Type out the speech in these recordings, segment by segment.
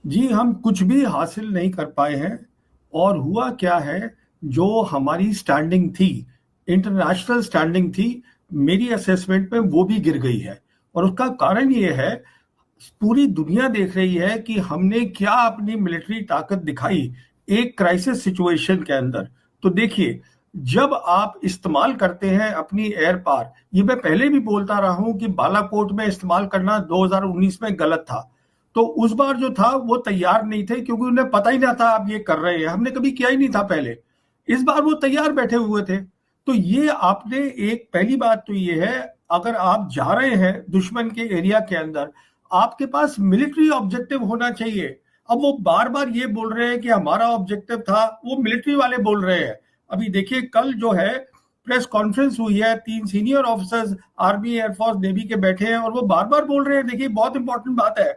जी, हम कुछ भी हासिल नहीं कर पाए हैं। और हुआ क्या है, जो हमारी स्टैंडिंग थी, इंटरनेशनल स्टैंडिंग थी, मेरी असेसमेंट में वो भी गिर गई है। और उसका कारण ये है, पूरी दुनिया देख रही है कि हमने क्या अपनी मिलिट्री ताकत दिखाई एक क्राइसिस सिचुएशन के अंदर। तो देखिए, जब आप इस्तेमाल करते हैं अपनी एयर पावर, ये मैं पहले भी बोलता रहा हूं कि बालाकोट में इस्तेमाल करना 2019 में गलत था। तो उस बार जो था वो तैयार नहीं थे, क्योंकि उन्हें पता ही ना था आप ये कर रहे हैं, हमने कभी किया ही नहीं था पहले। इस बार वो तैयार बैठे हुए थे। तो ये आपने एक पहली बात तो ये है, अगर आप जा रहे हैं दुश्मन के एरिया के अंदर, आपके पास मिलिट्री ऑब्जेक्टिव होना चाहिए। अब वो बार बार ये बोल रहे हैं कि हमारा ऑब्जेक्टिव था, वो मिलिट्री वाले बोल रहे हैं। अभी देखिए, कल जो है प्रेस कॉन्फ्रेंस हुई है, 3 senior officers army air force navy के बैठे हैं और वो बार बार बोल रहे हैं, देखिए बहुत इंपॉर्टेंट बात है,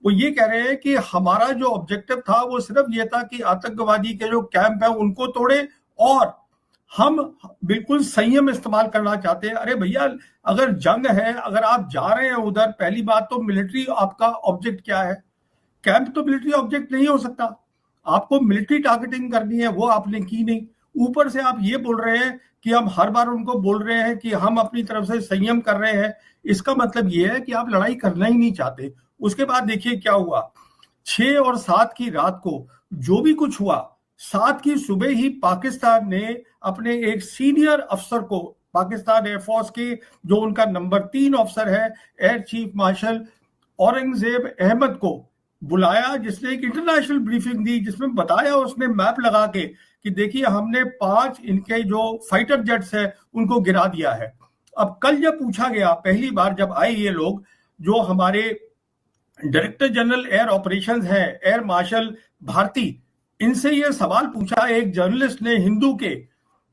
वो ये कह रहे हैं कि हमारा जो ऑब्जेक्टिव था वो सिर्फ ये था कि आतंकवादी के जो कैंप है उनको तोड़े, और हम बिल्कुल संयम इस्तेमाल करना चाहते हैं। अरे भैया, अगर जंग है, अगर आप जा रहे हैं उधर, पहली बात तो मिलिट्री आपका ऑब्जेक्ट क्या है? कैंप तो मिलिट्री ऑब्जेक्ट नहीं हो सकता। आपको मिलिट्री टारगेटिंग करनी है, वो आपने की नहीं। ऊपर से आप ये बोल रहे हैं कि हम हर बार उनको बोल रहे हैं कि हम अपनी तरफ से संयम कर रहे हैं। इसका मतलब ये है कि आप लड़ाई करना ही नहीं चाहते। उसके बाद देखिए क्या हुआ, 6 और 7 की रात को जो भी कुछ हुआ, 7 की सुबह ही पाकिस्तान ने अपने एक सीनियर अफसर को, पाकिस्तान एयरफोर्स के जो उनका नंबर 3 अफसर है, air chief marshal Aurangzeb Ahmad को बुलाया, जिसने एक इंटरनेशनल ब्रीफिंग दी, जिसमें बताया उसने मैप लगा के कि देखिए हमने 5 इनके जो फाइटर जेट्स है उनको गिरा दिया है। अब कल जब पूछा गया, पहली बार जब आए ये लोग, जो हमारे डायरेक्टर जनरल एयर ऑपरेशंस है, एयर मार्शल भारती, इनसे ये सवाल पूछा एक जर्नलिस्ट ने हिंदू के,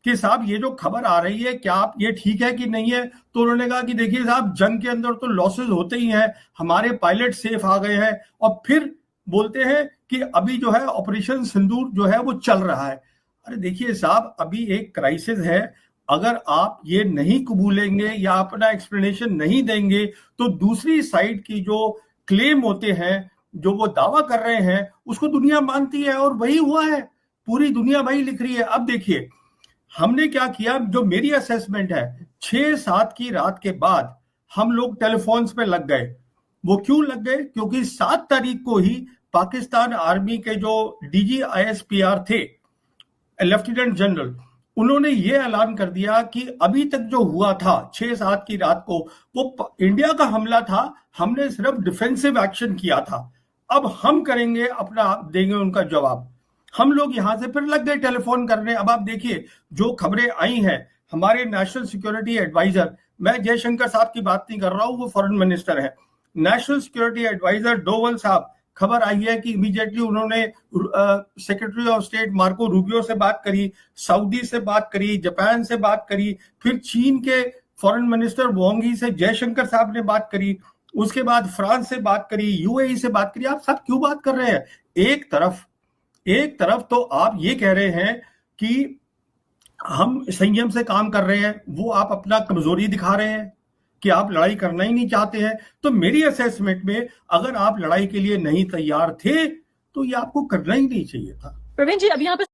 कि साहब ये जो खबर आ रही है क्या आप ये ठीक है कि नहीं है? तो उन्होंने कहा कि देखिए साहब, जंग के अंदर तो लॉसेस होते ही हैं, हमारे पायलट सेफ आ गए हैं। और फिर बोलते हैं कि अभी जो है ऑपरेशन सिंदूर जो है वो चल रहा है। अरे देखिए साहब, अभी एक क्राइसिस है। अगर आप ये नहीं कबूलेंगे या अपना एक्सप्लेनेशन नहीं देंगे, तो दूसरी साइड की जो क्लेम होते हैं, जो वो दावा कर रहे हैं, उसको दुनिया मानती है, और वही हुआ है। पूरी दुनिया वही लिख रही है। अब देखिए, हमने क्या किया, जो मेरी असेसमेंट है, 6-7 की रात के बाद हम लोग टेलीफोन्स पे लग गए। वो क्यों लग गए? क्योंकि 7 तारीख को ही पाकिस्तान आर्मी के जो डीजी आईएसपीआर थे, लेफ्टिनेंट जनरल, उन्होंने ये ऐलान कर दिया कि अभी तक जो हुआ था 6-7 की रात को, वो इंडिया का हमला था, हमने सिर्फ डिफेंसिव एक्शन किया था। अब हम करेंगे अपना, देंगे उनका जवाब। हम लोग यहां से फिर लग गए टेलीफोन करने। अब आप देखिए जो खबरें आई हैं, हमारे नेशनल सिक्योरिटी एडवाइजर, मैं जयशंकर साहब की बात नहीं कर रहा हूं, वो फॉरेन मिनिस्टर है, नेशनल सिक्योरिटी एडवाइजर डोवल साहब, खबर आई है कि इमीडिएटली उन्होंने secretary of state Marco Rubio से बात करी, सऊदी से बात करी, जापान से बात करी, फिर चीन के फॉरेन मिनिस्टर वांग ही से जयशंकर साहब ने बात करी, उसके बाद फ्रांस से बात करी, यूएई से बात करी। आप सब क्यों बात कर रहे हैं? एक तरफ तो आप ये कह रहे हैं कि हम संयम से काम कर रहे हैं, वो आप अपना कमजोरी दिखा रहे हैं कि आप लड़ाई करना ही नहीं चाहते हैं। तो मेरी असेसमेंट में, अगर आप लड़ाई के लिए नहीं तैयार थे, तो ये आपको करना ही नहीं चाहिए था। प्रवीण जी, अभी यहाँ पे